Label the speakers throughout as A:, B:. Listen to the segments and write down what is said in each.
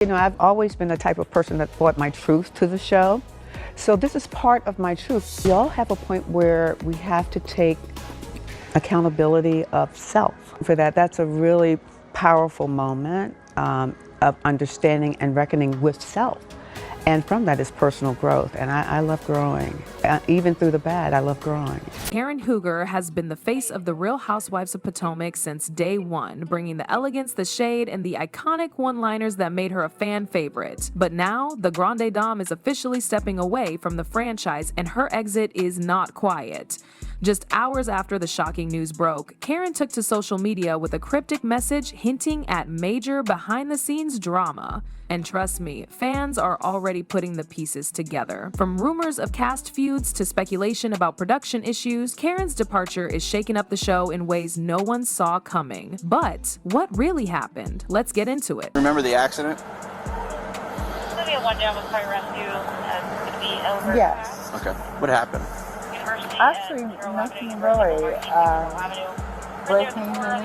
A: You know, I've always been the type of person that brought my truth to the show. So this is part of my truth. We all have a point where we have to take accountability of self. For that, that's a really powerful moment of understanding and reckoning with self. And from that is personal growth, and I love growing. Even through the bad, I love growing.
B: Karen Huger has been the face of the Real Housewives of Potomac since day one, bringing the elegance, the shade, and the iconic one-liners that made her a fan favorite. But now, the Grande Dame is officially stepping away from the franchise, and her exit is not quiet. Just hours after the shocking news broke, Karen took to social media with a cryptic message hinting at major behind-the-scenes drama. And trust me, fans are already putting the pieces together. From rumors of cast feuds to speculation about production issues, Karen's departure is shaking up the show in ways no one saw coming. But what really happened? Let's get into it.
C: Remember the accident?
D: It's going to be a one-day on fire rescue. It's going to be over.
E: Yes.
C: Okay. What happened?
D: University.
E: Actually, nothing really. Blake, can you hear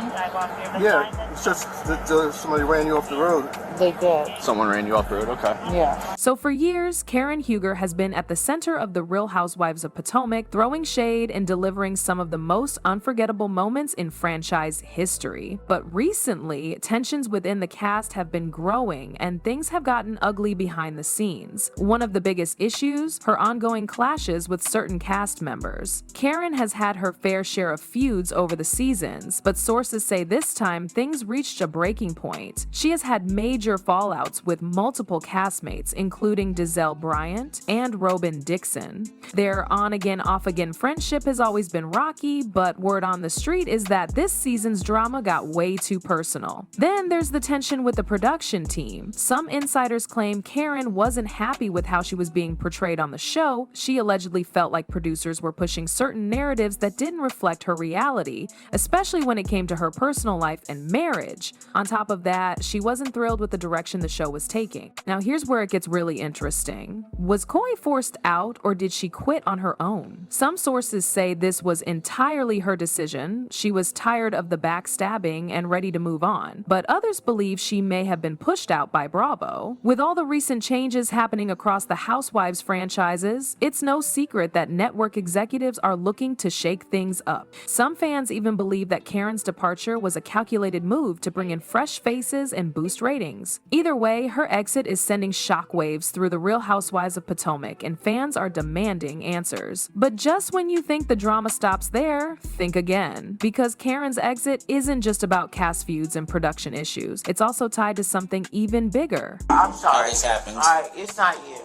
E: me?
F: Yeah, it's just that somebody ran you off the road.
E: They did.
C: Someone ran you off the road? Okay.
E: Yeah.
B: So for years, Karen Huger has been at the center of the Real Housewives of Potomac, throwing shade and delivering some of the most unforgettable moments in franchise history. But recently, tensions within the cast have been growing and things have gotten ugly behind the scenes. One of the biggest issues, her ongoing clashes with certain cast members. Karen has had her fair share of feuds over the seasons, but sources say this time things reached a breaking point. She has had major fallouts with multiple castmates, including Giselle Bryant and Robin Dixon. Their on-again, off-again friendship has always been rocky, but word on the street is that this season's drama got way too personal. Then there's the tension with the production team. Some insiders claim Karen wasn't happy with how she was being portrayed on the show. She allegedly felt like producers were pushing certain narratives that didn't reflect her reality, especially when it came to her personal life and marriage. On top of that, she wasn't thrilled with the direction the show was taking. Now here's where it gets really interesting. Was Coy forced out, or did she quit on her own? Some sources say this was entirely her decision. She was tired of the backstabbing and ready to move on. But others believe she may have been pushed out by Bravo. With all the recent changes happening across the Housewives franchises, it's no secret that network executives are looking to shake things up. Some fans even believe that Karen's departure was a calculated move to bring in fresh faces and boost ratings. Either way, her exit is sending shockwaves through the Real Housewives of Potomac, and fans are demanding answers. But just when you think the drama stops there, think again. Because Karen's exit isn't just about cast feuds and production issues. It's also tied to something even bigger.
E: I'm sorry.
C: How this happens.
E: All right, it's not you.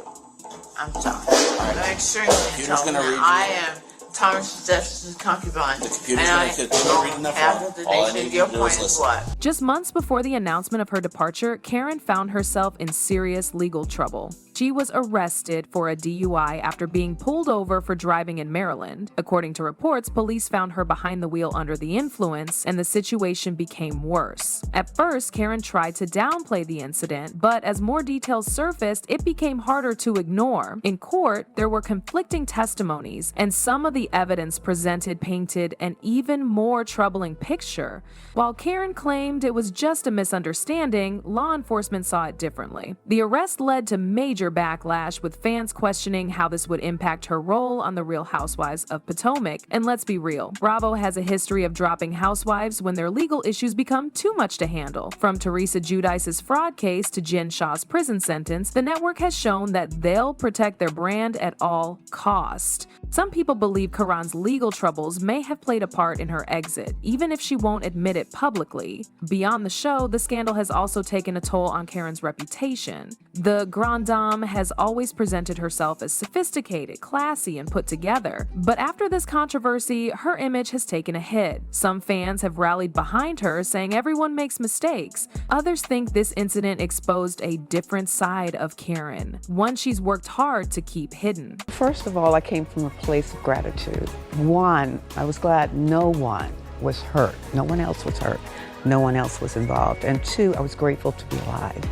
E: I'm sorry. I'm extremely
C: Computer's gonna read you.
E: I am Thomas Jefferson's concubine.
C: The computer's gonna read enough. All I need you to do is listen.
E: What?
B: Just months before the announcement of her departure, Karen found herself in serious legal trouble. She was arrested for a DUI after being pulled over for driving in Maryland. According to reports, police found her behind the wheel under the influence, and the situation became worse. At first, Karen tried to downplay the incident, but as more details surfaced, it became harder to ignore. In court, there were conflicting testimonies, and some of the evidence presented painted an even more troubling picture. While Karen claimed it was just a misunderstanding, law enforcement saw it differently. The arrest led to major backlash, with fans questioning how this would impact her role on the Real Housewives of Potomac. And let's be real, Bravo has a history of dropping housewives when their legal issues become too much to handle. From Teresa Giudice's fraud case to Jen Shah's prison sentence, the network has shown that they'll protect their brand at all cost. Some people believe Karan's legal troubles may have played a part in her exit, even if she won't admit it publicly. Beyond the show, the scandal has also taken a toll on Karen's reputation. The Grande Dame has always presented herself as sophisticated, classy, and put together. But after this controversy, her image has taken a hit. Some fans have rallied behind her, saying everyone makes mistakes. Others think this incident exposed a different side of Karen, one she's worked hard to keep hidden.
A: First of all, I came from a place of gratitude. One, I was glad no one was hurt. No one else was hurt. No one else was involved. And two, I was grateful to be alive.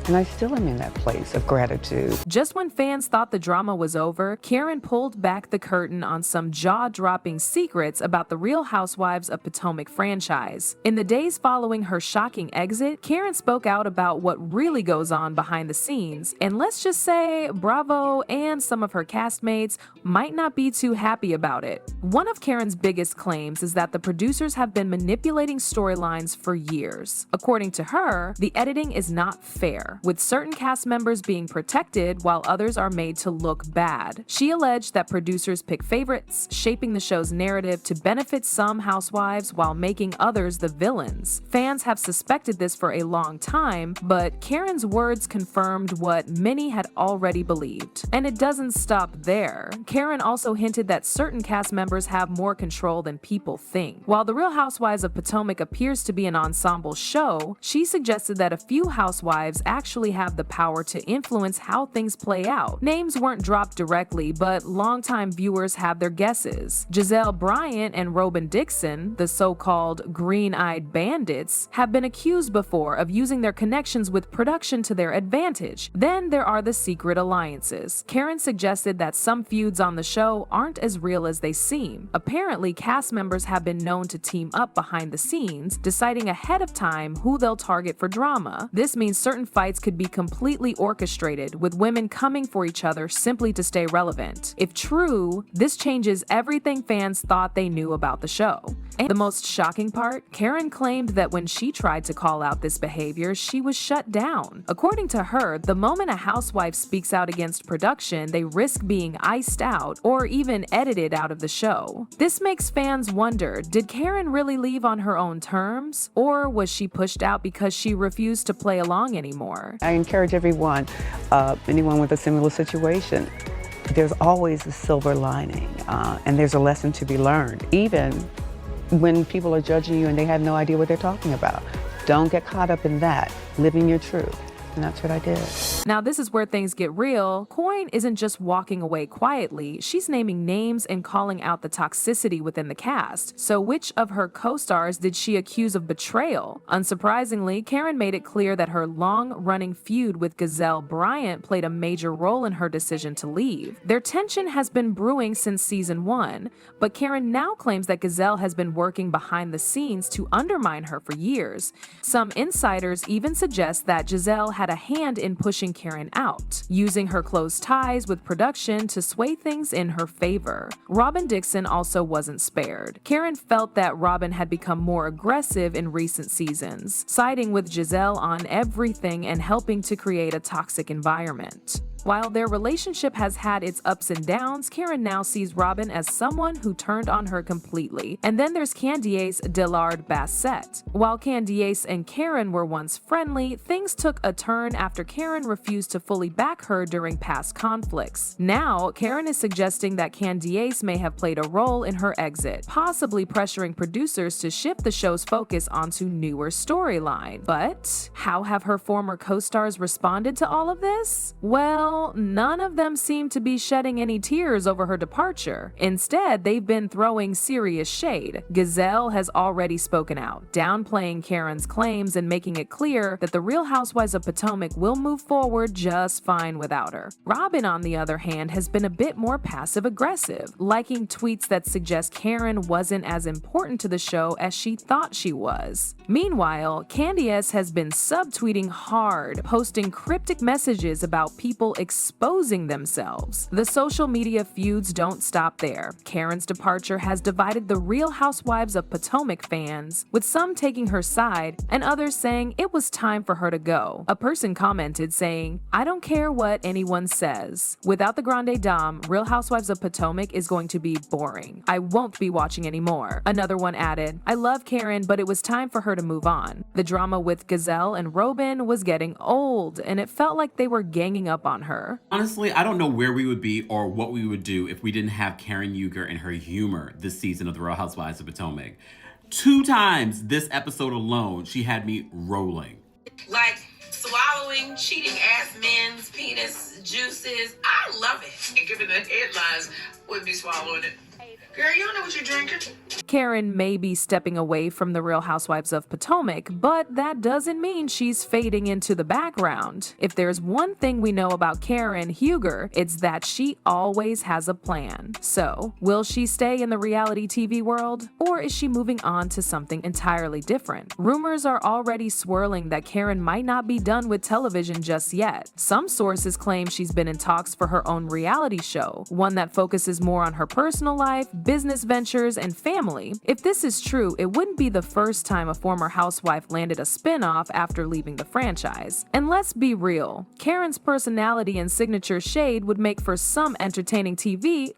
A: And I still am in that place of gratitude.
B: Just when fans thought the drama was over, Karen pulled back the curtain on some jaw-dropping secrets about the Real Housewives of Potomac franchise. In the days following her shocking exit, Karen spoke out about what really goes on behind the scenes, and let's just say Bravo and some of her castmates might not be too happy about it. One of Karen's biggest claims is that the producers have been manipulating storylines for years. According to her, the editing is not fair, with certain cast members being protected while others are made to look bad. She alleged that producers pick favorites, shaping the show's narrative to benefit some housewives while making others the villains. Fans have suspected this for a long time, but Karen's words confirmed what many had already believed. And it doesn't stop there. Karen also hinted that certain cast members have more control than people think. While The Real Housewives of Potomac appears to be an ensemble show, she suggested that a few housewives actually have the power to influence how things play out. Names weren't dropped directly, but longtime viewers have their guesses. Giselle Bryant and Robin Dixon, the so-called green-eyed bandits, have been accused before of using their connections with production to their advantage. Then there are the secret alliances. Karen suggested that some feuds on the show aren't as real as they seem. Apparently, cast members have been known to team up behind the scenes, deciding ahead of time who they'll target for drama. This means certain fights could be completely orchestrated, with women coming for each other simply to stay relevant. If true, this changes everything fans thought they knew about the show. And the most shocking part, Karen claimed that when she tried to call out this behavior, she was shut down. According to her, the moment a housewife speaks out against production, they risk being iced out or even edited out of the show. This makes fans wonder, did Karen really leave on her own terms? Or was she pushed out because she refused to play along anymore?
A: I encourage everyone, anyone with a similar situation, there's always a silver lining, and there's a lesson to be learned, even when people are judging you and they have no idea what they're talking about. Don't get caught up in that. Living your truth. And that's what I did.
B: Now, this is where things get real. Coyne isn't just walking away quietly. She's naming names and calling out the toxicity within the cast. So which of her co-stars did she accuse of betrayal? Unsurprisingly, Karen made it clear that her long-running feud with Giselle Bryant played a major role in her decision to leave. Their tension has been brewing since season 1, but Karen now claims that Giselle has been working behind the scenes to undermine her for years. Some insiders even suggest that Giselle had a hand in pushing Karen out, using her close ties with production to sway things in her favor. Robin Dixon also wasn't spared. Karen felt that Robin had become more aggressive in recent seasons, siding with Giselle on everything and helping to create a toxic environment. While their relationship has had its ups and downs, Karen now sees Robin as someone who turned on her completely. And then there's Candiace Dillard Bassett. While Candiace and Karen were once friendly, things took a turn after Karen refused to fully back her during past conflicts. Now, Karen is suggesting that Candiace may have played a role in her exit, possibly pressuring producers to shift the show's focus onto newer storyline. But how have her former co-stars responded to all of this? Well, none of them seem to be shedding any tears over her departure. Instead, they've been throwing serious shade. Giselle has already spoken out, downplaying Karen's claims and making it clear that the Real Housewives of Potomac will move forward just fine without her. Robin, on the other hand, has been a bit more passive-aggressive, liking tweets that suggest Karen wasn't as important to the show as she thought she was. Meanwhile, Candiace has been subtweeting hard, posting cryptic messages about people exposing themselves. The social media feuds don't stop there. Karen's departure has divided the Real Housewives of Potomac fans, with some taking her side and others saying it was time for her to go. A person commented saying, "I don't care what anyone says. Without the Grande Dame, Real Housewives of Potomac is going to be boring. I won't be watching anymore." Another one added, "I love Karen, but it was time for her to move on." The drama with Giselle and Robin was getting old, and it felt like they were ganging up on her.
G: Honestly, I don't know where we would be or what we would do if we didn't have Karen Huger and her humor this season of The Real Housewives of Potomac. 2 times this episode alone, she had me rolling.
H: Like swallowing cheating ass men's penis juices. I love it. And given the headlines, wouldn't be swallowing it. Girl, you don't know what you're drinking.
B: Karen may be stepping away from the Real Housewives of Potomac, but that doesn't mean she's fading into the background. If there's one thing we know about Karen Huger, it's that she always has a plan. So, will she stay in the reality TV world, or is she moving on to something entirely different? Rumors are already swirling that Karen might not be done with television just yet. Some sources claim she's been in talks for her own reality show, one that focuses more on her personal life, business ventures, and family. If this is true, it wouldn't be the first time a former housewife landed a spin-off after leaving the franchise. And let's be real, Karen's personality and signature shade would make for some entertaining TV.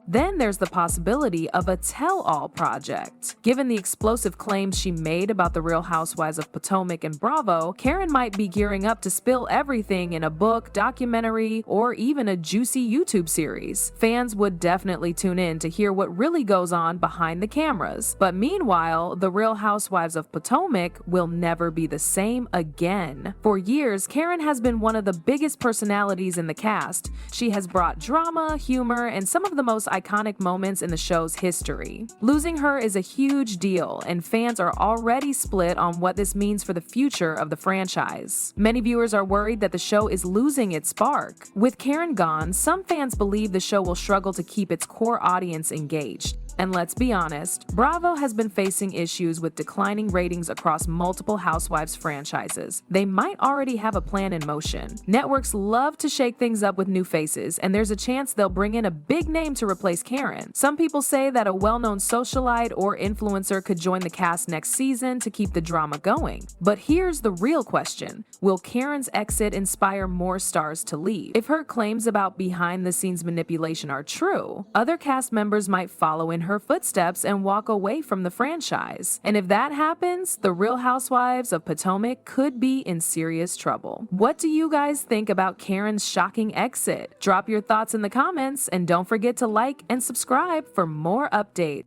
B: Then there's the possibility of a tell-all project. Given the explosive claims she made about the Real Housewives of Potomac and Bravo, Karen might be gearing up to spill everything in a book, documentary, or even a juicy YouTube series. Fans would definitely tune in to hear what really goes on behind the cameras. But meanwhile, the Real Housewives of Potomac will never be the same again. For years, Karen has been one of the biggest personalities in the cast. She has brought drama, humor, and some of the most iconic moments in the show's history. Losing her is a huge deal, and fans are already split on what this means for the future of the franchise. Many viewers are worried that the show is losing its spark. With Karen gone, some fans believe the show will struggle to keep its core audience engaged. And let's be honest, Bravo has been facing issues with declining ratings across multiple Housewives franchises. They might already have a plan in motion. Networks love to shake things up with new faces, and there's a chance they'll bring in a big name to replace Karen. Some people say that a well-known socialite or influencer could join the cast next season to keep the drama going. But here's the real question. Will Karen's exit inspire more stars to leave? If her claims about behind-the-scenes manipulation are true, other cast members might follow in her footsteps and walk away from the franchise. And if that happens, the Real Housewives of Potomac could be in serious trouble. What do you guys think about Karen's shocking exit? Drop your thoughts in the comments, and don't forget to like and subscribe for more updates.